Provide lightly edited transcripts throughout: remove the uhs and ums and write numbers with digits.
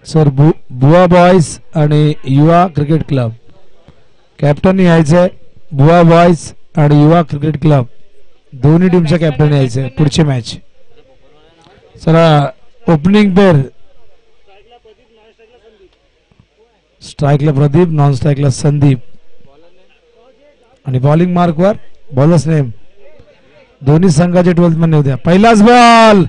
Sir बुवा boys आणि युवा क्रिकेट क्लब कॅप्टन यायचंय. बुवा बॉयज आणि युवा क्रिकेट क्लब दोन्ही टीमच्या कॅप्टन यायचंय पुढची मॅच. चला ओपनिंग पेअर स्ट्राईकला प्रदीप, नॉन स्ट्राईकला संदीप आणि बॉलिंग मार्कवर बॉलर्स नेम दोन्ही संघाचे 12th मध्ये होत्या. पहिलाच बॉल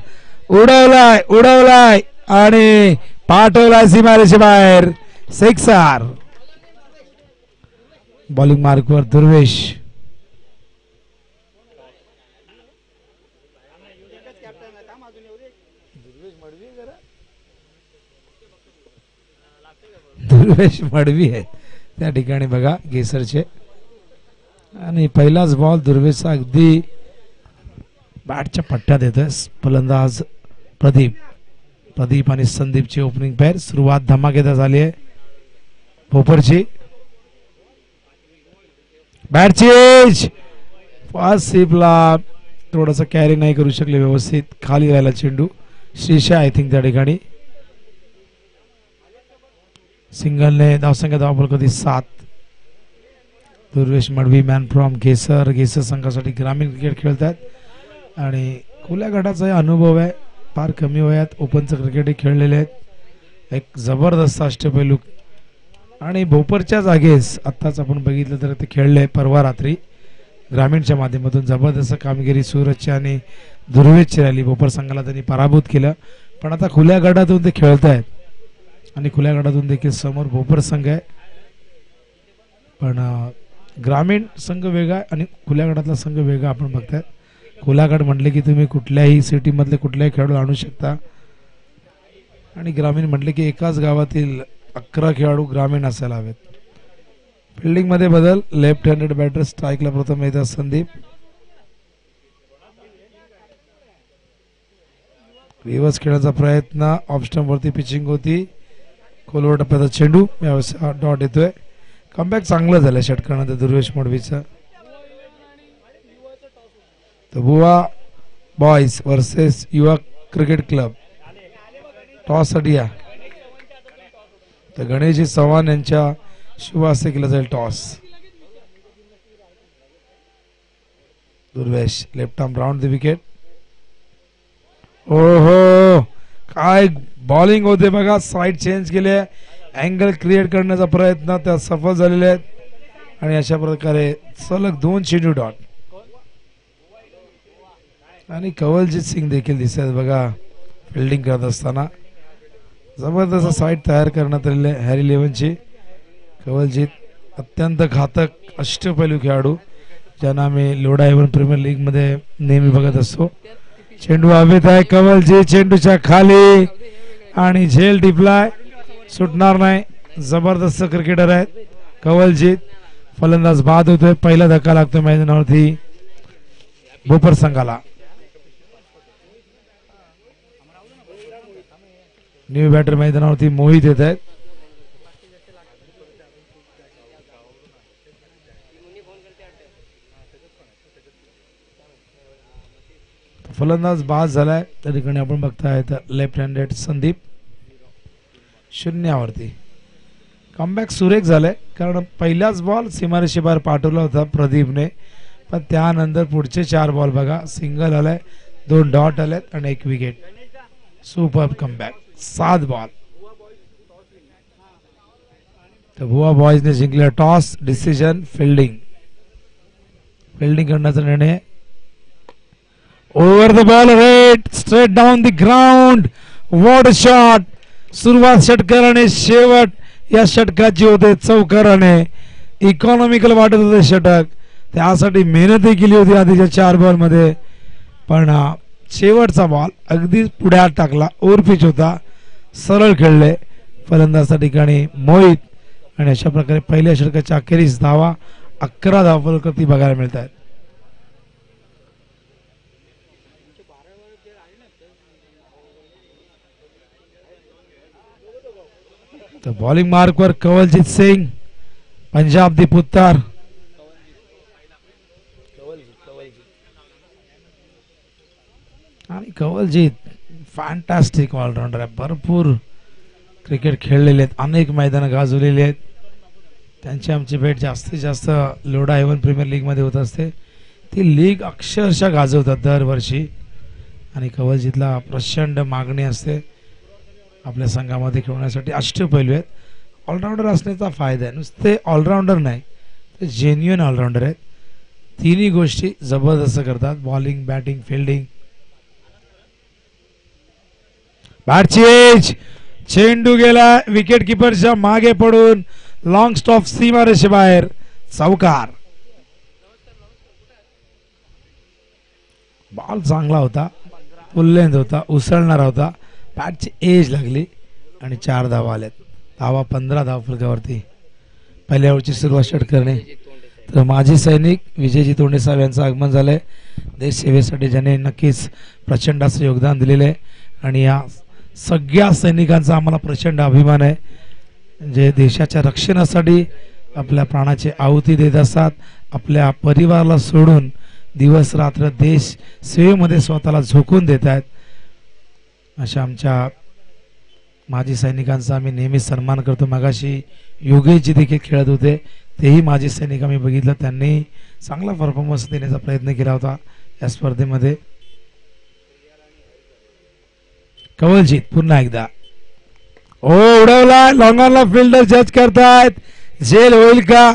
उडवलाय आणि पाठवलाय सीमारेषे बाहेर. सिक्सर. बॉलिंग मार्कवर दुर्वेश. दुर्वेश मडवी आहे त्या ठिकाणी बघा गेसरचे. आणि पहिलाच बॉल दुर्वेशचा अगदी बॅटच्या पट्ट्यात येतोय. फलंदाज प्रदीप आणि संदीपची ओपनिंग पेअर. सुरुवात धमाकेदार झाली आहे भोपरची. Bat change. फास्ट स्वीपला थोडंसं कॅरी नाही करू शकले व्यवस्थित. खाली राहिला चेंडू. श्रीशा आय थिंक त्या ठिकाणी. सिंगलने धावसंख्या धावफल कधी 7. दुर्वेश मडवी मॅन फ्रॉम गेसर संघासाठी ग्रामीण क्रिकेट खेळतात आणि खुल्या गटाचा अनुभव आहे. फार कमी वयात ओपनचं क्रिकेटही खेळलेले आहेत. एक जबरदस्त अष्टपैलू आणि भोपरच्या जागेस आत्ताच आपण बघितलं तर ते खेळले परवा रात्री ग्रामीणच्या माध्यमातून. जबरदस्त कामगिरी सूरजची आणि दुर्वेशची राहिली. भोपर संघाला त्यांनी पराभूत केलं. पण आता खुल्या गटातून ते खेळत आहेत आणि खुल्या गटातून देखील समोर भोपर संघ आहे. पण ग्रामीण संघ वेगळा आणि खुल्या गटातला संघ वेगळा आपण बघताय. खुला गट म्हटले की तुम्ही कुठल्याही सिटी मधले कुठल्याही खेळाडू आणू शकता आणि ग्रामीण म्हटले की एकाच गावातील 11 खेळाडू ग्रामीण असायला हवेत. फिल्डिंग मध्ये बदल. लेफ्ट हँडेड बॅटर स्ट्राईकला प्रथम येतात संदीप. रिव्हर्स खेळण्याचा प्रयत्न. ऑफ स्टंप वरती पिचिंग होती. खोलवर टप्प्याचा चेंडू. यावेळेस डॉट येतोय. कमबॅक चांगलं झालं षटकानंतर दुर्वेश मडवीचं. तर बुवा बॉयज वर्सेस युवा क्रिकेट क्लब टॉस साठी या. तर गणेशजी चव्हाण यांच्या शुभ हस्ते केलं जाईल toss. Durvesh left arm round the wicket. ओहो काय बॉलिंग होते बघा. साईड चेंज केले. अँगल क्रिएट करण्याचा प्रयत्न त्यात सफल झालेले आहेत आणि अशा प्रकारे सलग 2 चेंडू डॉट. आणि कवलजीत सिंग देखील दिसत बघा फिल्डिंग करत असताना. जबरदस्त साईड तयार करण्यात आलेले हॅरी लेव्हनची. कवलजीत अत्यंत घातक अष्टपैलू खेळाडू ज्यांना आम्ही लोढा हेवन प्रीमियर लीग मध्ये नेहमी बघत असतो. चेंडू हवेत आहे. कवलजीत चेंडूच्या खाली आणि झेल टिपलाय. सुटणार नाही. जबरदस्त क्रिकेटर आहेत कवलजीत. फलंदाज बाद होतोय. पहिला धक्का लागतो मैदानावरती भोपर संघाला. न्यू बॅटर मैदानावरती मोहित येत आहेत. फलंदाज बाद झालाय. त्या ठिकाणी आपण बघताय लेफ्ट हँडेड संदीप 0वरती. कमबॅक सुरेख झालाय कारण पहिलाच बॉल सीमारेषे बाहेर पाठवला होता प्रदीपने. पण त्यानंतर पुढचे 4 बॉल बघा. सिंगल आलाय, 2 डॉट आलेत आणि 1 विकेट. Super comeback. 7 बॉल. तर बुवा बॉयजने जिंकले टॉस. डिसिजन फिल्डिंग करण्याचा निर्णय. Over the ball rate straight down the ground. What a shot. सुरुवात षटकाराने शेवट या षटकाची होते चौकाराने. इकॉनॉमिकल वाटत होते षटक. त्यासाठी मेहनतही केली होती आधीच्या 4 बॉल मध्ये. पण शेवटचा बॉल अगदी पुढे टाकला. ओव्हरपिच होता. सरळ खेळले फलंदाज त्या ठिकाणी मोहित आणि अशा प्रकारे पहिल्या षटकाच्या अखेरीस धावा 11 धावफलक बघायला मिळत आहेत. तर बॉलिंग मार्कवर कवलजीत सिंग पंजाब दी पुत्तार आणि कवलजीत फॅन्टॅस्टिक ऑलराऊंडर आहे. भरपूर क्रिकेट खेळलेले आहेत, अनेक मैदानं गाजवलेली आहेत. त्यांची आमची भेट जास्तीत जास्त लोढा हेवन प्रीमियर लीगमध्ये होत असते. ती लीग अक्षरशः गाजवतात दरवर्षी आणि कवलजीतला प्रचंड मागणी असते आपल्या संघामध्ये खेळण्यासाठी. अष्टपैलू आहेत. ऑलराऊंडर असण्याचा फायदा आहे. नुसते ऑलराऊंडर नाही, ते जेन्युइन ऑलराऊंडर आहेत. तिन्ही गोष्टी जबरदस्त करतात, बॉलिंग, बॅटिंग, फिल्डिंग. बॅटची एज, चेंडू गेला विकेट किपरच्या मागे पडून लॉंग स्टॉप सीमारेषेबाहेर. चौकार. बॉल चांगला होता, फुल लेंथ होता, उसळणारा होता. बॅटची एज लागली आणि 4 धावा आल्यात. धावा 15 धावफलकावरती. पहिल्या ओव्हरची सुरुवात षटकरने. तर माजी सैनिक विजयजी तोंडेसाहेब यांचं आगमन झालंय. देश सेवेसाठी ज्याने नक्कीच प्रचंड असं योगदान दिलेलं आहे आणि या सगळ्या सैनिकांचा आम्हाला प्रचंड अभिमान आहे, जे देशाच्या रक्षणासाठी आपल्या प्राणाची आहुती देत असतात. आपल्या परिवाराला सोडून दिवस रात्र देश सेवेमध्ये स्वतःला झोकून देत आहेत. अशा आमच्या माजी सैनिकांचा आम्ही नेहमी सन्मान करतो. मगाशी योगेशजी देखील खेळत होते, तेही माजी सैनिक आम्ही बघितलं. त्यांनी चांगला परफॉर्मन्स देण्याचा प्रयत्न केला होता या स्पर्धेमध्ये. कवलजीत पुन्हा एकदा उडवला. लॉंगॉनला फिल्डर जज करतायत. झेल होईल का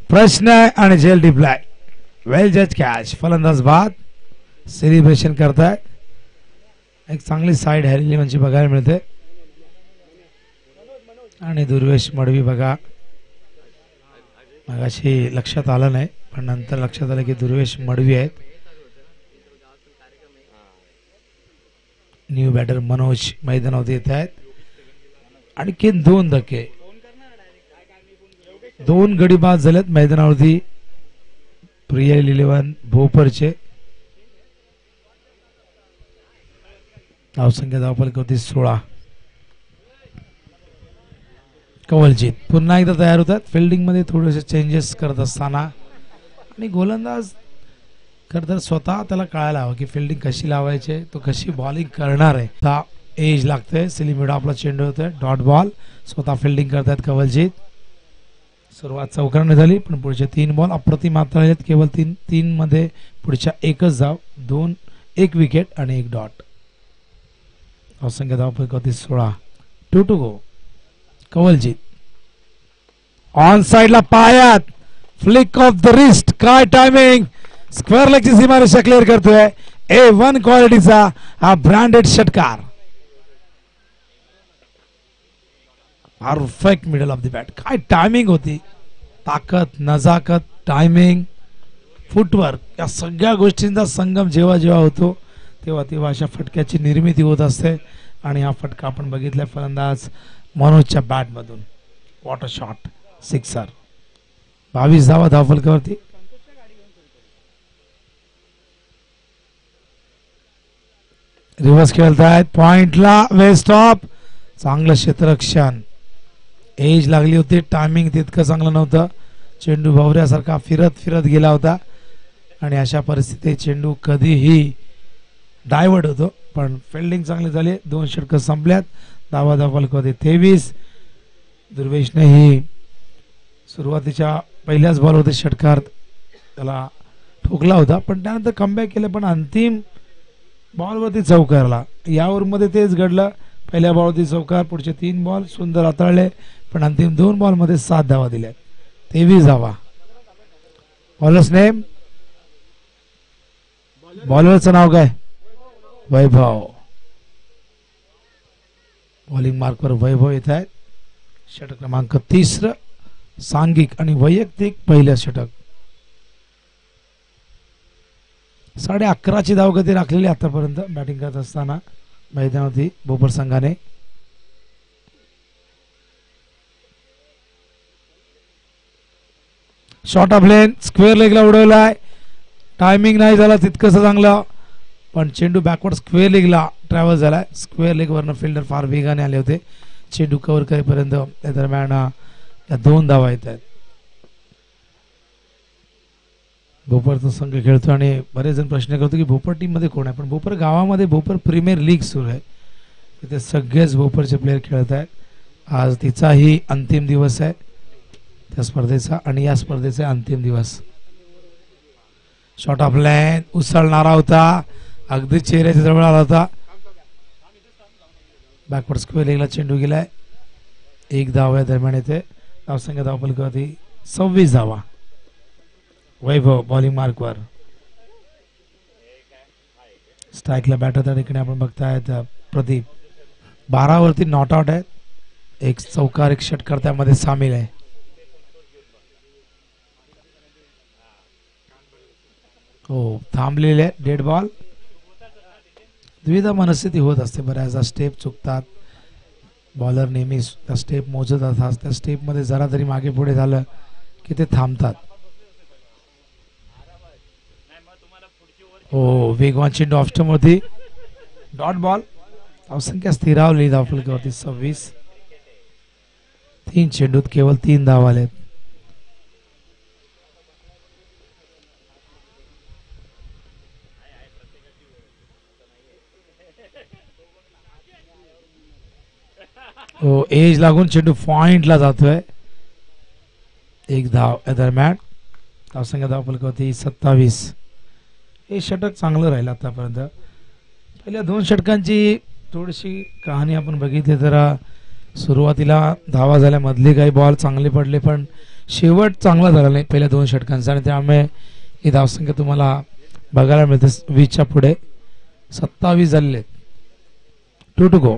प्रश्न आहे आणि झेल डिप्लाय. वेल जज कॅच. फलंदाज बाद. सेलिब्रेशन करतायत. एक चांगली साईड हॅरी म्हणजे बघायला मिळते. आणि दुर्वेश मडवी बघा, मगाशी लक्षात आलं नाही पण नंतर लक्षात आलं की दुर्वेश मडवी आहेत. न्यू बॅटर मनोज मैदानावरती येत आहेत. आणखी 2 धक्के, 2 गडी बाद झालेत मैदानावरती प्रियल 11 भोपरचे. धावसंख्या धावफलकावरती 16. कवलजीत पुन्हा एकदा तयार होतात. फिल्डिंग मध्ये थोडेसे चेंजेस करत असताना आणि गोलंदाज खरं स्वतः त्याला कळायला हवं की फिल्डिंग कशी लावायची, तो कशी बॉलिंग करणार आहे. आता एज लागते. सिलिमिडा आपला चेंडू होतोय. Dot ball. स्वतः फिल्डिंग करतायत कवलजीत. सुरुवात चौकाराने झाली पण पुढचे 3 बॉल अप्रतिम मात्र आहेत. केवळ 3 मध्ये पुढच्या 1च धाव, 1 विकेट आणि 1 डॉट. धावसंख्या धावफलकावरती 16. 2 टू गो. कवलजीत ऑन साइडला पायात फ्लिक ऑफ द रिस्ट. काय टायमिंग. स्क्वेअर लेगची सीमारेषा क्लिअर करतोय. A1 क्वालिटीचा हा ब्रँडेड षटकार. Perfect middle of the bat. काय टायमिंग होती. ताकद, नजाकत, टायमिंग, फुटवर्क या सगळ्या गोष्टींचा संगम जेव्हा जेव्हा होतो तेव्हा तेव्हा अशा फटक्याची निर्मिती होत असते. आणि हा फटका आपण बघितला फलंदाज मनोजच्या बॅट मधून. Water shot. सिक्सर. 22 धावा धावफलकावरती. रिव्हर्स खेळतायत. पॉइंटला वेस्ट ऑफ. चांगलं क्षेत्ररक्षण. एज लागली होती. टायमिंग तितकं चांगलं नव्हतं. चेंडू भवऱ्यासारखा फिरत फिरत गेला होता आणि अशा परिस्थितीत चेंडू कधीही डायव्हर्ट होतो. पण फिल्डिंग चांगली झाली. 2 षटकं संपल्यात. धावा धावफलकावरती 23. दुर्वेशने ही सुरुवातीच्या पहिल्याच बॉलवरती षटकार त्याला ठोकला होता पण त्यानंतर कमबॅक केलं. पण अंतिम बॉलवरती चौकारला. या ओव्हरमध्ये तेच घडलं. पहिल्या बॉलवरती चौकार. पुढचे 3 बॉल सुंदर हाताळले पण अंतिम 2 बॉलमध्ये 7 धावा दिल्या. 23 धावा. Bowlers name. बॉलरचं नाव काय. वैभव. बॉलिंग मार्कवर वैभव येत आहेत. षटक क्रमांक 3 सांघिक आणि वैयक्तिक पहिलं षटक. 11:30ची धावगती राखलेली आतापर्यंत बॅटिंग करत असताना मैदानावरती भोपर संघाने. Short of length. स्क्वेअर लेगला उडवलाय. टायमिंग नाही झाला तितकंच चांगलं पण चेंडू बॅकवर्ड स्क्वेअर लेगला ट्रॅव्हल झालाय. स्क्वेअर लेग वरनं फिल्डर फार वेगाने आले होते. चेंडू कव्हर करेपर्यंत त्या दरम्यान या 2 धावा येत आहेत. भोपरचा संघ खेळतो आणि बरेच जण प्रश्न करतो की भोपर टीम मध्ये कोण आहे, पण भोपर गावामध्ये भोपर प्रीमियर लीग सुरू आहे, तिथे सगळेच भोपरचे प्लेयर खेळत आहेत. आज तिचाही अंतिम दिवस आहे त्या स्पर्धेचा आणि या स्पर्धेचा अंतिम दिवस. शॉट ऑफ लाईन उसळणारा होता, अगदी चेहऱ्याच्या जवळ आला होता. बॅकवर्ड स्क्वेअर लेगला चेंडू गेलाय. एक धाव या दरम्यान येते. धावसंख्या धावफलकावरती 26 धावा. वैभव बॉलिंग मार्कवर. स्ट्राईकला बॅटर त्या ठिकाणी आपण बघतायत प्रदीप. 12 वरती नॉट आउट आहेत. एक चौकार एक षटकार त्यामध्ये सामील आहे. हो थांबलेले डेड बॉल. द्विधा मनस्थिती होत असते बऱ्याचदा. स्टेप चुकतात, बॉलर नेहमी त्या स्टेप मोजत असतात. त्या स्टेप मध्ये जरा तरी मागे पुढे झालं की ते थांबतात. हो वेगवान चेंडू ऑफ स्टंप होती. Dot ball. धावसंख्या स्थिरावली धावफलकावरती 26. 3 चेंडूत केवळ 3 धावा आलेत. हो एज लागून चेंडू पॉइंटला जातोय. एक धाव या दरम्यान. धावसंख्या धावफलकावरती 27. हे षटक चांगलं राहिलं आतापर्यंत. पहिल्या 2 षटकांची थोडीशी कहाणी आपण बघितली तर सुरुवातीला धावा झाल्या, मधले काही बॉल चांगले पडले, पण शेवट चांगला झाला नाही पहिल्या 2 षटकांचा आणि त्यामुळे ही धावसंख्या तुम्हाला बघायला मिळते. 20च्या पुढे 27 झालेले. 2 to go.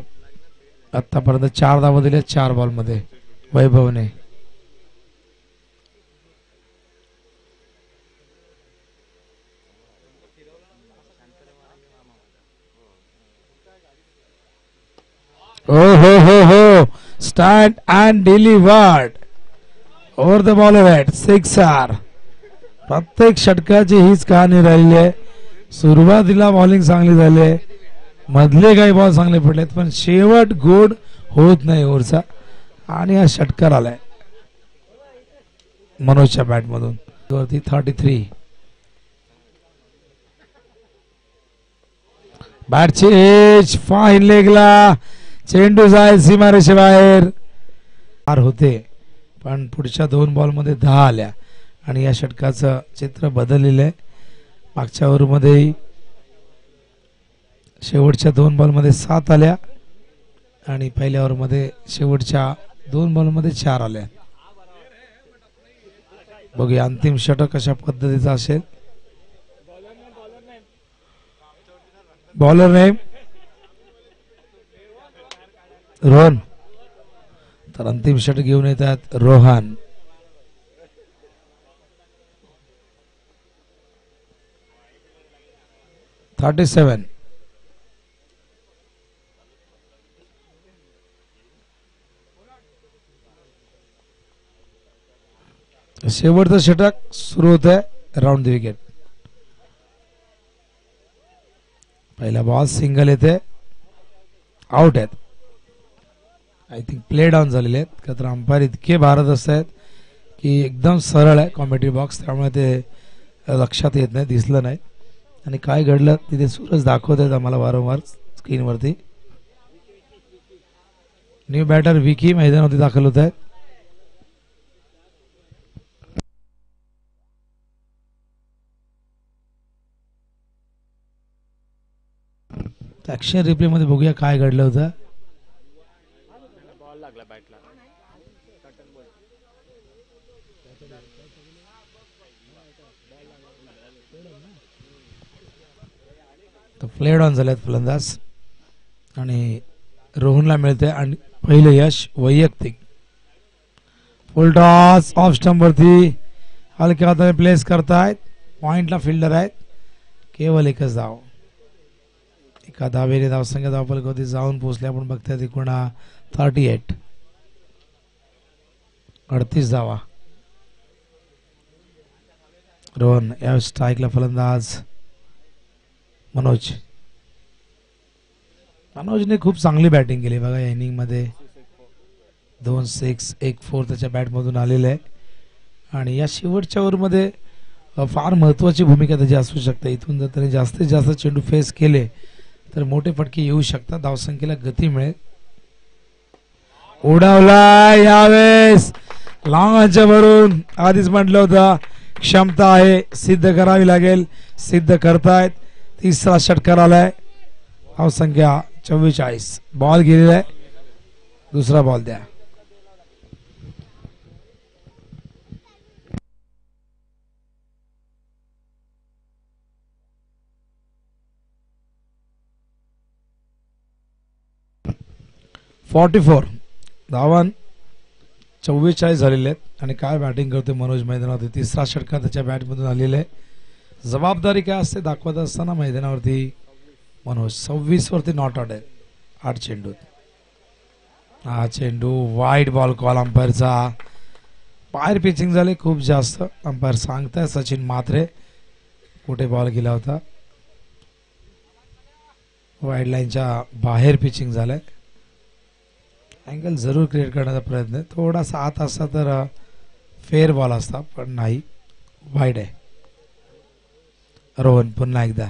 आतापर्यंत 4 धावा दिल्या 4 बॉल मध्ये वैभवने. हो हो हो हो stand and delivered over the ball head. 6 प्रत्येक षटकाची हीच कहाणी राहिली आहे. सुरुवातीला बॉलिंग चांगली झाली, मधले काही बॉल चांगले पडलेत, पण शेवट गोड होत नाही ओव्हरचा. आणि हा षटकार आलाय मनोजच्या बॅट मधून. 33. बॅटची एज फाईन लेगला. चेंडू जाईल सीमारेषे बाहेर. होते पण पुढच्या 2 बॉल मध्ये 10 आल्या आणि या षटकाचं चित्र बदललेलं आहे. मागच्या ओव्हर मध्ये शेवटच्या 2 बॉल मध्ये 7 आल्या आणि पहिल्या ओव्हर मध्ये शेवटच्या 2 बॉल मध्ये 4 आल्या. बघूया अंतिम षटक कशा पद्धतीचा असेल. Bowler name Rohan. तर अंतिम षटक घेऊन येतात रोहन. $37. शेवटचं षटक सुरू होत आहे. Round the wicket. पहिला बॉल सिंगल येते. आउट आहेत. आय थिंक प्ले डाऊन झालेले आहेत का तर अंपायर इतके भारत असतात की एकदम सरळ आहे कॉमेंट्री बॉक्स, त्यामुळे ते लक्षात येत नाही, दिसलं नाही. आणि काय घडलं तिथे सूरज दाखवत आहेत आम्हाला वारंवार स्क्रीनवरती. न्यू बॅटर विकी मैदानावरती दाखल होत आहेत. ऍक्शन रिप्ले मध्ये बघूया काय घडलं होतं. प्लेड ऑन झालेत फलंदाज आणि रोहनला मिळते आणि पहिलं यश वैयक्तिक. फुल टॉस ऑफ स्टंप वरती हलक्या हाताने प्लेस करतायत. पॉइंटला फिल्डर आहेत. केवळ एकच धाव. एका धावेने धावसंख्या धावफलकावरती जाऊन पोहोचले. आपण बघताय एकूण 38. 38 धावा. रोहन या स्ट्राईकला फलंदाज मनोजने खूप चांगली बॅटिंग केली बघा या इनिंग मध्ये. 2 6 1 4 त्याच्या बॅट मधून आलेले आहे आणि या शेवटच्या ओव्हर मध्ये फार महत्त्वाची भूमिका त्याची असू शकते. इथून जर त्याने जास्तीत जास्त चेंडू फेस केले तर मोठे फटके येऊ शकतात, धावसंख्येला गती मिळेल. उडवला यावेळेस लॉंग भरून. आधीच म्हटलं होतं क्षमता आहे, सिद्ध करावी लागेल, सिद्ध करतायत. तिसरा षटकार आलाय, धावसंख्या 44. बॉल गेलेला आहे, दुसरा बॉल द्या. .44 धावन 44 झालेले आहेत. आणि काय बॅटिंग करतोय मनोज मैदानावरती. तिसरा षटकार त्याच्या बॅटमधून आलेला आहे. जबाबदारी काय असते दाखवत असताना मैदानावरती मनोज 26 वरती नॉट आउट आहे 8 चेंडू. हा चेंडू वाईड बॉल कॉल अंपायरचा. बाहेर पिचिंग झाले खूप जास्त. अंपायर सांगताय सचिन म्हात्रे कुठे बॉल गेला होता. वाईड लाईनच्या बाहेर पिचिंग झालंय. अँगल जरूर क्रिएट करण्याचा प्रयत्न आहे. थोडासा आत असता तर फेअर बॉल असता, पण नाही, वाईड आहे. रोहन पुन्हा एकदा.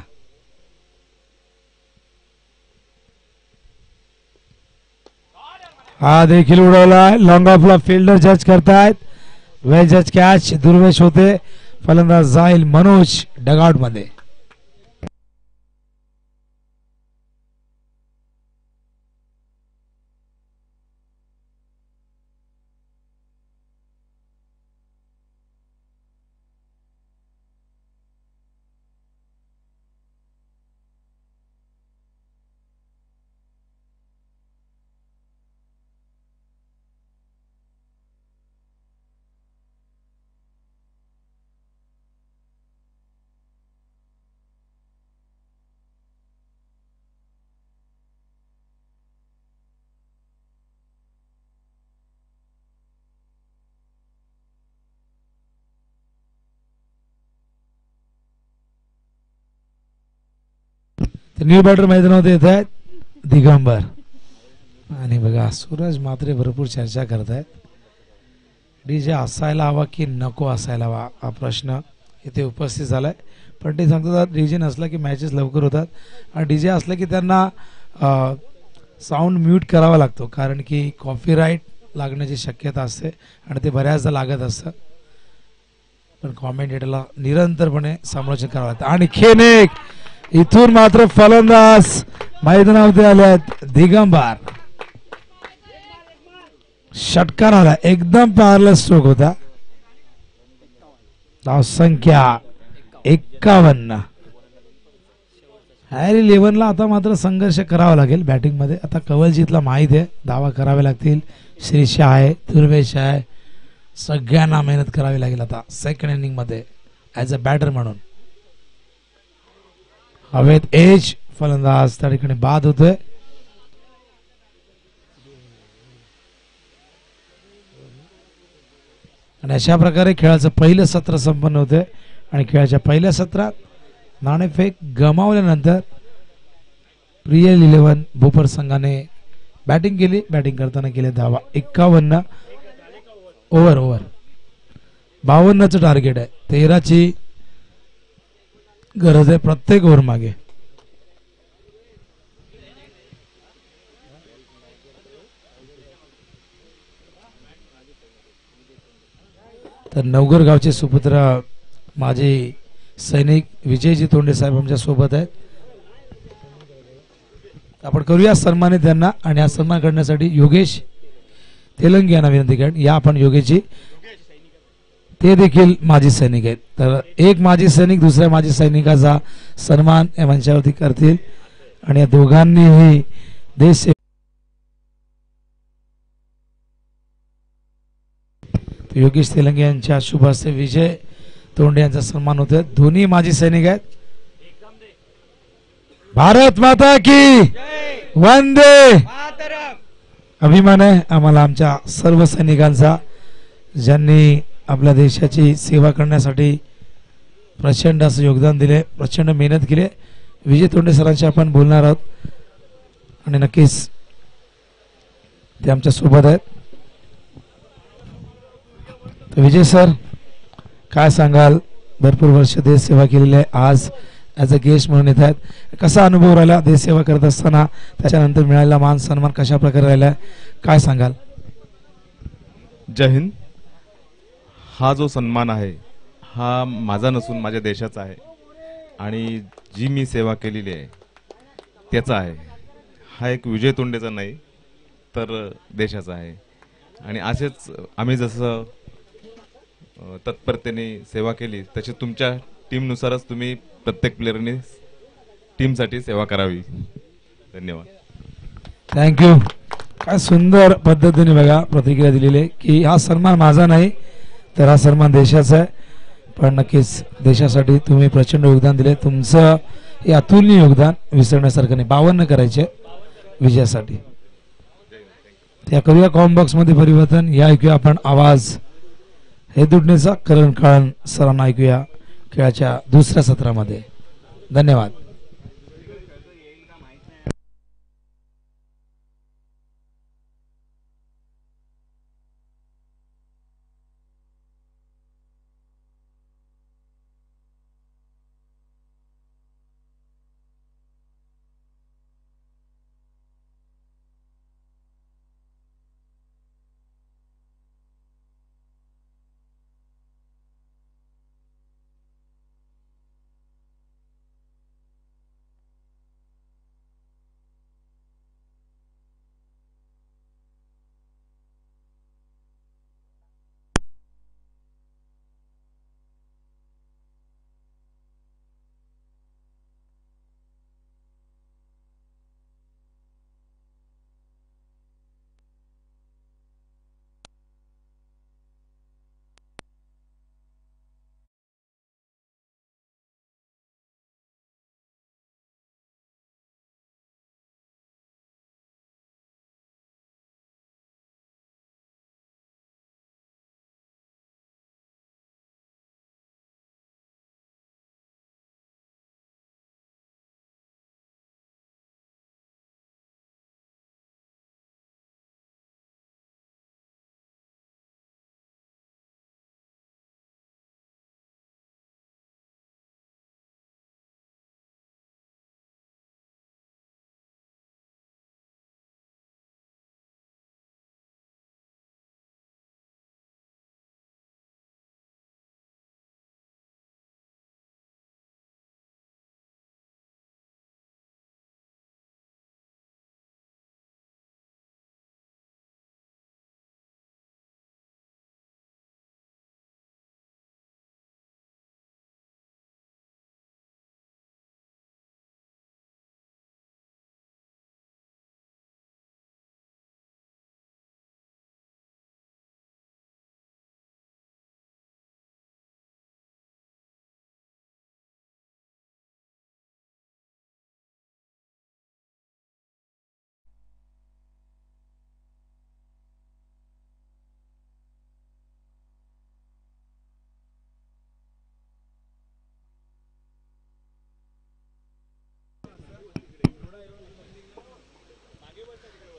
हा देखील उडवला. लॉंग ऑफला फिल्डर जज करतायत. वेल जज कॅच. दुर्वेश होते. फलंदाज जाईल मनोज डगआउट मध्ये. न्यू बॅटर मैदानामध्ये येत आहेत दिगंबर. आणि बघा सूरज म्हात्रे भरपूर चर्चा करतायत. डीजे असायला हवा की नको असायला हवा हा प्रश्न इथे उपस्थित झालाय. पण ते सांगतात डीजे नसला की मॅचेस लवकर होतात, आणि डीजे असला की त्यांना साऊंड म्यूट करावा लागतो, कारण की कॉपीराईट लागण्याची शक्यता असते आणि ते बऱ्याचदा लागत असतं. पण कॉमेंटेटरला निरंतरपणे समालोचन करावं लागतं. आणि खेनेक इथून मात्र फलंदाज मैदानामध्ये आले आहेत दिगंबर. षटकार आला, एकदम पॉवरलेस स्ट्रोक होता. धावसंख्या 51. हॅरी 11 ला आता मात्र संघर्ष करावा लागेल बॅटिंग मध्ये. आता कवलजीतला माहित आहे धावा करावे लागतील. श्रीशा आहे, दुर्वेश आहे, सगळ्यांना मेहनत करावी लागेल आता सेकंड इनिंग मध्ये ऍज अ बॅटर म्हणून. हवेत एज. फलंदाज त्या ठिकाणी बाद होतोय. आणि अशा प्रकारे खेळाचं पहिलं सत्र संपन्न होते. आणि खेळाच्या पहिल्या सत्रात नाणेफेक गमावल्यानंतर रियल 11 भोपर संघाने बॅटिंग केली. बॅटिंग करताना केले धावा 51. ओव्हर 52चं टार्गेट आहे. 13ची गरज आहे प्रत्येक ओव्हर मागे. तर नवगर गावचे सुपुत्र माजी सैनिक विजयजी तोंडे साहेब आमच्या सोबत आहेत. आपण करूया सन्मानित त्यांना. आणि हा सन्मान करण्यासाठी योगेश तेलंगी यांना विनंती करेन. या आपण योगेशजी, ते देखील माजी सैनिक आहेत. तर एक माजी सैनिक दुसऱ्या माजी सैनिकाचा सन्मान या मंचावरती करतील. आणि या दोघांनीही देश योगेश तेलंगे यांच्या शुभ हस्ते विजय तोंडे यांचा सन्मान होतोय. दोन्ही माजी सैनिक आहेत. भारत माता की वंदे. अभिमान आहे आम्हाला आमच्या सर्व सैनिकांचा, ज्यांनी आपल्या देशाची सेवा करण्यासाठी प्रचंड असं योगदान दिले, प्रचंड मेहनत केली. विजय तोंडे सरांशी आपण बोलणार आहोत आणि नक्कीच ते आमच्या सोबत आहेत. विजय सर, काय सांगाल भरपूर वर्ष देश सेवा केलेली आहे, आज ॲज अ गेस्ट म्हणून येत आहेत. कसा अनुभव राहिला देश सेवा करत असताना, त्याच्यानंतर मिळालेला मान सन्मान कशा प्रकारे राहिला, काय सांगाल? जय हिंद. हा जो सन्मान आहे हा माझा नसून माझ्या देशाचा आहे आणि जी मी सेवा केलेली आहे त्याचा आहे. हा एक विजय तोंडेचा नाही तर देशाचा आहे. आणि असेच आम्ही जसं तत्परतेने सेवा केली तशी तुमच्या टीमनुसारच तुम्ही प्रत्येक प्लेअरने टीमसाठी सेवा करावी. धन्यवाद. थँक्यू. काय सुंदर पद्धतीने बघा प्रतिक्रिया दिलेली आहे की हा सन्मान माझा नाही तर हा सन्मान देशाचा आहे. पण नक्कीच देशासाठी तुम्ही प्रचंड योगदान दिले. तुमचं हे अतुलनीय योगदान विसरण्यासारखं नाही. 52 करायचे विजयासाठी. त्या करूया कॉम्बॉक्स मध्ये परिवर्तन. या ऐकूया आपण आवाज हे दुडणेचा करण काळन सरांना ऐकूया खेळाच्या दुसऱ्या सत्रामध्ये. धन्यवाद.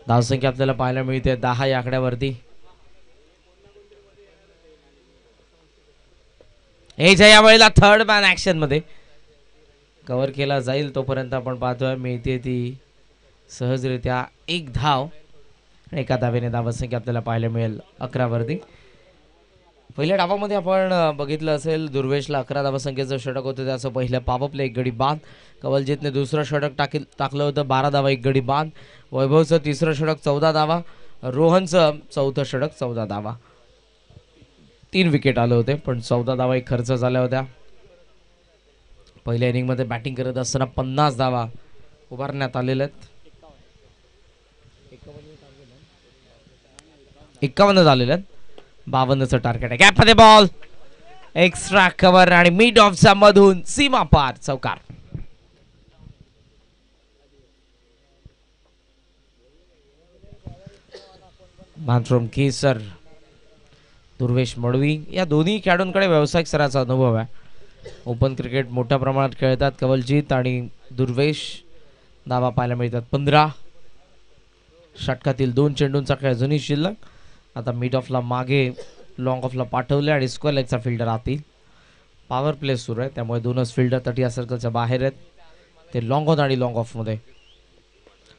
धावसंख्या आपल्याला पाहायला मिळते 10 या आकड्यावरती. एजा या वेळेला थर्ड मॅन ऍक्शन मध्ये कव्हर केला जाईल तोपर्यंत आपण पाहतोय मिळते ती सहजरित्या एक धाव. एका धावेने धावसंख्या आपल्याला पाहायला मिळेल 11 वरती. पहिल्या डावामध्ये आपण बघितलं असेल दुर्वेशला 11 धावसंख्येचं षटक होतं, त्याचं पहिलं पॉपअपला 1 गडी बाद. कवलजीतने दुसरं षटक टाकलं होतं 12 धावा 1 गडी बाद. वैभवचं तिसरं षटक 14 धावा. रोहनचं चौथं षटक 14 धावा. 3 विकेट आले होते पण 14 धावा एक खर्च झाल्या होत्या. पहिल्या इनिंगमध्ये बॅटिंग करत असताना 50 धावा उभारण्यात आलेल्या आहेत. 51 झालेले आहेत. 52चं टार्गेट आहे. गॅपमध्ये बॉल एक्स्ट्रा कव्हर आणि मिड ऑफचा मधून सीमा पार चौकार. मानफ्रोम केसर दुर्वेश मडवी या दोन्ही खेळाडूंकडे व्यावसायिक स्तराचा अनुभव आहे. ओपन क्रिकेट मोठ्या प्रमाणात खेळतात कवलजीत आणि दुर्वेश. धावा पाहायला मिळतात 15. षटकातील 2 चेंडूंचा खेळ अजूनही शिल्लक. आता मिड ऑफला मागे लॉंग ऑफला पाठवले आणि स्क्वेअर लेगचा फिल्डर आतील. पॉवर प्ले सुरू आहे, त्यामुळे दोनच फिल्डर 30 सर्कलच्या बाहेर आहेत. ते लॉंग ऑन आणि लॉंग ऑफ मध्ये.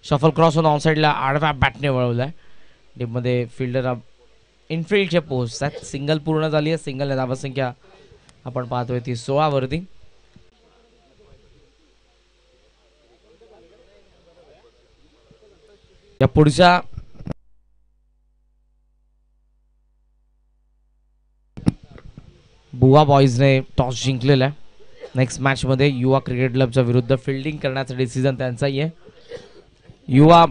शफल क्रॉस होऊन ऑन साईडला आडव्या बॅटने वळवलाय. डीप मध्ये फिल्डर इनफिल्डचे पोस्ट आहेत. सिंगल पूर्ण झाली आहे. सिंगल धावसंख्या आपण पाहतोय ती 16 वरती. या पुढच्या बुवा बॉईजने टॉस जिंकलेला आहे. नेक्स्ट मॅच मध्ये युवा क्रिकेट क्लबच्या विरुद्ध फिल्डिंग करण्याचा डिसिजन त्यांचाही आहे. युवा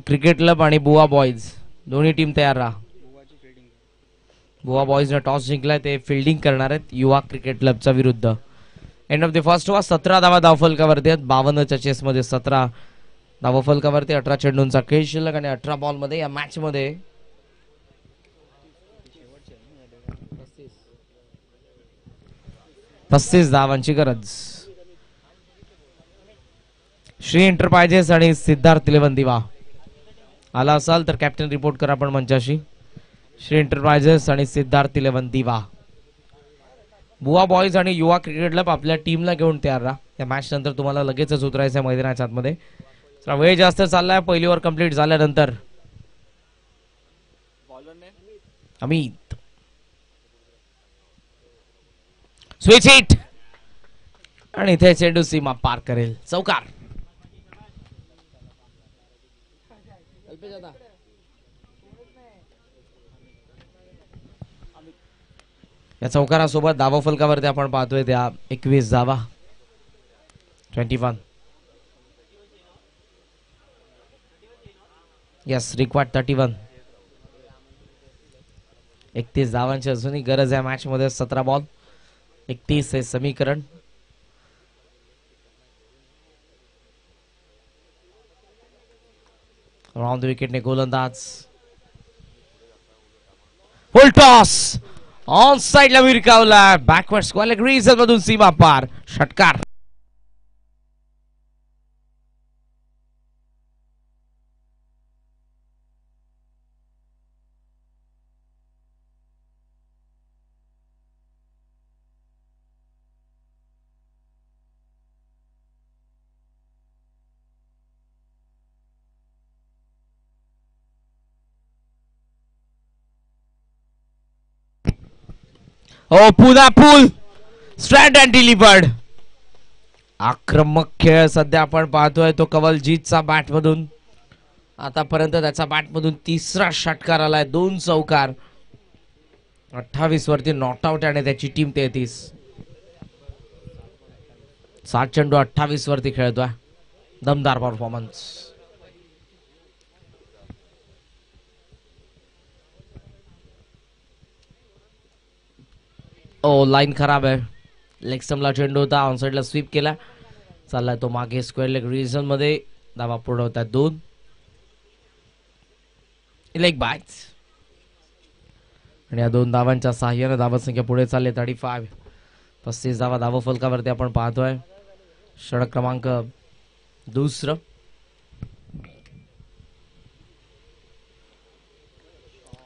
क्रिकेट क्लब आणि बुवा बॉईज दोन्ही टीम तयार राहा. बुवा बॉईजने टॉस जिंकलाय, ते फिल्डिंग करणार आहेत युवा क्रिकेट क्लबच्या विरुद्ध. End of the first over. 17 धावा धावफलकावरती आहेत. 52च्या चेस मध्ये 17 धावफलकावरती. 18 चेंडूंचा खेळ शिल्लक आणि 18 बॉल मध्ये या मॅच मध्ये 35 धावांची गरज. श्री एंटरप्राइजेस आणि सिद्धार्थ दिवा आला असाल तर कॅप्टन रिपोर्ट करा आपण मंचाशी. श्री एंटरप्राइजेस आणि सिद्धार्थ दिवा. बुवा बॉईज आणि युवा क्रिकेट क्लब आपल्या टीमला घेऊन तयार राहा. या मॅच नंतर तुम्हाला लगेचच उतरायचं आहे मैदानाच्या आतमध्ये. वेळ जास्त चाललाय. पहिली ओव्हर कंप्लीट झाल्यानंतर अमित स्विच हिट आणि इथे चेंडू सीमा पार करेल. चौकार. या चौकारासोबत धावा फलकावरती आपण पाहतोय त्या 21 धावा. 21. Yes, required 31. 31 धावांची अजूनही गरज आहे मॅच मध्ये. 17 बॉल 31 हे समीकरण. राउंड विकेटने गोलंदाज. फुल टॉस ऑन साइडला विरकावला. बॅकवर्ड स्क्वेअर लेग रीजन मधून सीमा पार. षटकार. ओ पुन्हा फुल स्ट्रँड अँड डिलिव्हर्ड. आक्रमक खेळ सध्या आपण पाहतोय तो कवलजीतचा बॅट मधून. आतापर्यंत त्याचा बॅट मधून तिसरा षटकार आलाय. 2 चौकार. 28 वरती नॉट आउट आणि त्याची टीम 33. 7 चेंडू 28 वरती खेळतोय. दमदार परफॉर्मन्स. ओ लाईन खराब आहे. लेग स्टंपला चेंडू होता. ऑन साइडला स्वीप केला. चाललाय तो मागे स्क्वेअर लेग रिजन मध्ये. धावा पूर्ण होतात 2. लेग बायट्स आणि या 2 धावांच्या सहाय्याने धावसंख्या पुढे चालले 35. 35 धावा धाव फलकावरती आपण पाहतोय. षटक क्रमांक 2.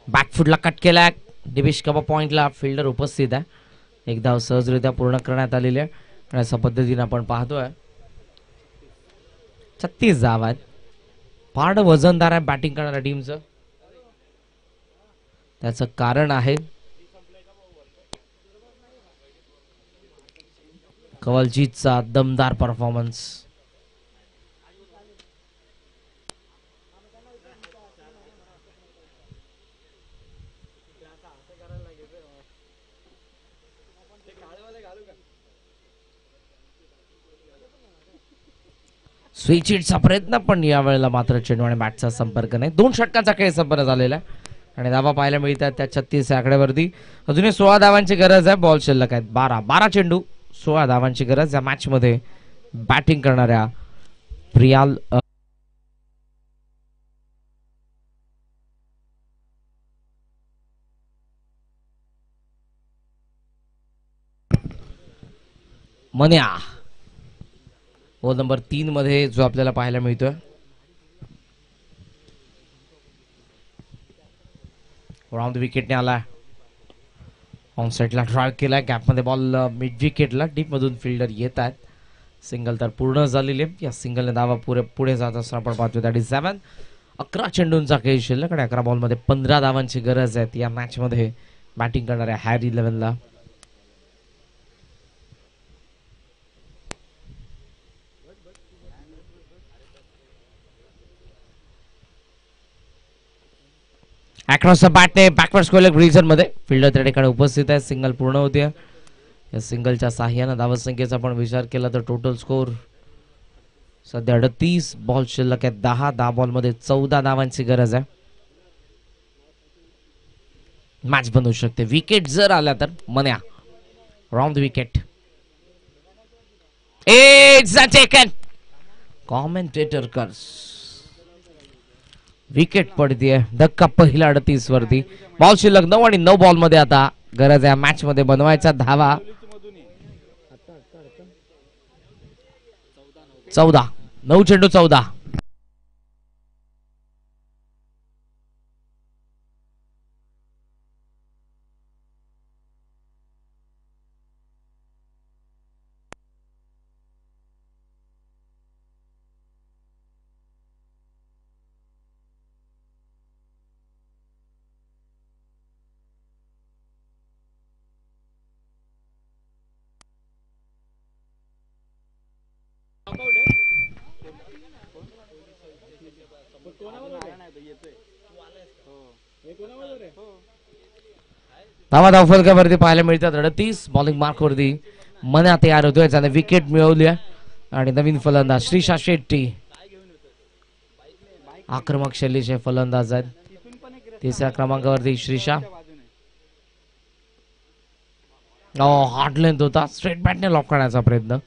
बॅकफुटला कट केलाय. डिविश कबा पॉइंटला फिल्डर उपस्थित आहे. एक धाव सहजरित्या पूर्ण करण्यात आलेली आहे आणि अशा पद्धतीने आपण पाहतोय 36 धावा आहेत. फार वजनदार आहे बॅटिंग करणाऱ्या टीमचं. त्याचं कारण आहे कवलजीतचा दमदार परफॉर्मन्स. स्विच हिटचा प्रयत्न पण या वेळेला मात्र चेंडू आणि बॅटचा संपर्क नाही. 2 षटकांचा खेळ संपन्न झालेला आहे आणि धावा पाहायला मिळतात त्या 36 आकड्यावरती. अजूनही 16 धावांची गरज आहे. बॉल शिल्लक आहेत 12 चेंडू 16 धावांची गरज या मॅच मध्ये बॅटिंग करणाऱ्या प्रियाल मन्या ओव्हर नंबर 3 मध्ये जो आपल्याला पाहायला मिळतोय. राउंड विकेटने आला. ऑन साइडला ड्राइव्ह केलाय, गॅपमध्ये बॉल मिड विकेटला, डीप मधून फिल्डर येत आहेत. सिंगल तर पूर्ण झालेली आहे. या सिंगलने धावा पुढे जात असताना आपण पाहतो. That is 7. 11 चेंडूंचा खेळ शिल्लक आणि 11 बॉलमध्ये 15 धावांची गरज आहे या मॅच मध्ये बॅटिंग करणाऱ्या हॅरी 11ला. अक्रॉस द बॅटने बॅकवर्ड स्क्वेअर रिजन मध्ये फिल्डर त्या ठिकाणी उपस्थित आहे. सिंगल पूर्ण होते. या सिंगलच्या साह्यानं धावसंख्येचा आपण विचार केला तर टोटल स्कोर सध्या 38. बॉल शिल्लक आहे 10. 10 बॉल मध्ये 14 धावांची गरज आहे. मॅच बनवू शकते. विकेट जर आला तर Manya round wicket. It's a taken. Commentator curse. Wicket पडतीये. धक्का पहिला 38 वरती. बॉल शिल्लक 9 आणि 9 बॉल मध्ये आता गरज आहे मॅच मध्ये बनवायचा धावा. 14. 9 चेंडू 14. धावा धावफलकावरती पाहायला मिळतात 38. बॉलिंग मार्क वरती मन्या तयार होतोय. त्याने विकेट मिळवली आणि नवीन फलंदाज श्रीशा शेट्टी आक्रमक शैलीचे फलंदाज आहेत. 3ऱ्या क्रमांकावरती श्रीशा. हार्ड लेंथ होता. स्ट्रेट बॅटने लॉक करण्याचा प्रयत्न,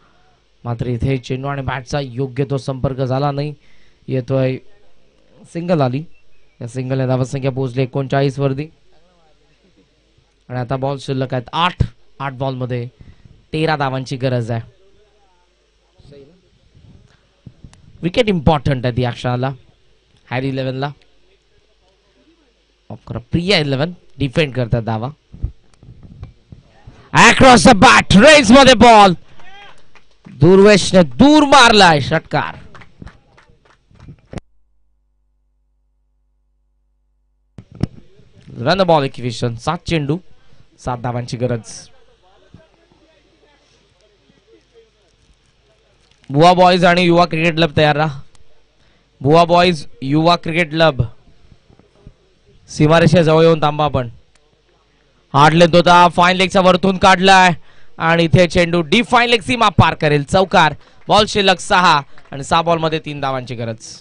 मात्र इथे चेंडू आणि बॅटचा योग्य तो संपर्क झाला नाही. येतोय सिंगल आली. या सिंगलने धावसंख्या पोहोचली 39 वरती आणि आता बॉल शिल्लक आहेत 8. 8 बॉल मध्ये 13 धावांची गरज आहे. विकेट इम्पॉर्टंट आहे या क्षणाला हॅरी 11ला. प्रिया 11 डिफेंड करतात धावा. अक्रॉस द बॅट रेस मध्ये बॉल दुर्वेशने दूर मारलाय. षटकार. Run ball equation. 7 चेंडू 7 धावांची गरज. बुवा बॉयज आणि युवा क्रिकेट क्लब तयार राहा. बुवा बॉयज युवा क्रिकेट क्लब सीमारेषा जवळ येऊन थांबा. आपण हार्ड लेंथ होता. फाईन लेगचा वरतून काढलाय आणि इथे चेंडू डी फाईन लेग सीमा पार करेल. चौकार. बॉल शिल्लक 6 आणि 6 बॉल मध्ये 3 धावांची गरज.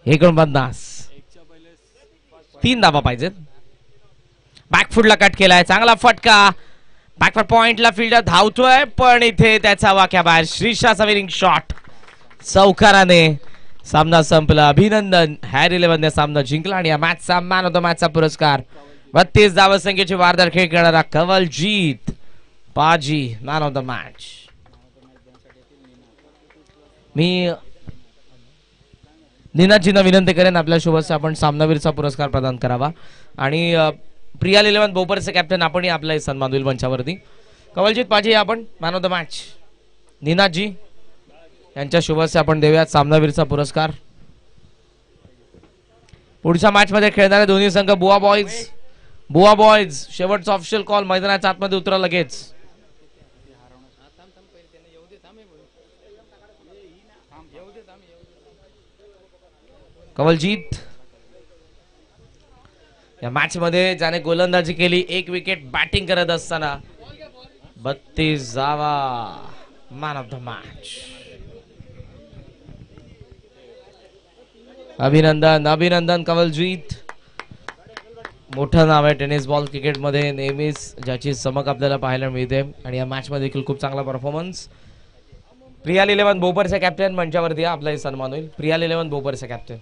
एकूण 50. 3 धावा पाहिजेत. बॅकफुटला कट केलाय. चांगला फटका. बॅकवर्ड पॉइंटला फिल्डर धावतोय पण इथे त्याचा वाक्या बाहेर. श्रीशाचा विनिंग शॉट. चौकाराने सामना संपला. अभिनंदन. हॅरी 11ने सामना जिंकला आणि या मॅचचा मॅन ऑफ द मॅचचा पुरस्कार 32 धावसंख्येची वारदार खेळ खेळणारा कवलजीत पाजी मॅन ऑफ द मॅच. मी निनादजींना विनंती करेन आपल्या शुभस्य आपण सामनावीरचा पुरस्कार प्रदान करावा आणि प्रिया 11 बोपरचे कॅप्टन आपणही आपला सन्मान होईल मंचावरती. कवलजीत पाजी आपण मॅन ऑफ द मॅच. निनादजी यांच्या शुभस्य आपण देऊयात सामनावीरचा पुरस्कार. पुढच्या मॅच मध्ये खेळणारे दोन्ही संघ बुवा बॉयज शेवटचा ऑफिशियल कॉल. मैदानाच्या आतमध्ये उतरा लगेच. कवलजीत या मॅच मध्ये ज्याने गोलंदाजी केली 1 विकेट बॅटिंग करत असताना 32 धावा मॅन ऑफ द मॅच. अभिनंदन अभिनंदन कवलजीत. मोठं नाव आहे टेनिस बॉल क्रिकेटमध्ये, नेहमीच ज्याची चमक आपल्याला पाहायला मिळते आणि या मॅच मध्ये देखील खूप चांगला परफॉर्मन्स. प्रियाल 11 बोपरचे कॅप्टन मंचावरती आपलाही सन्मान होईल. प्रियाल 11 बोपरचे कॅप्टन.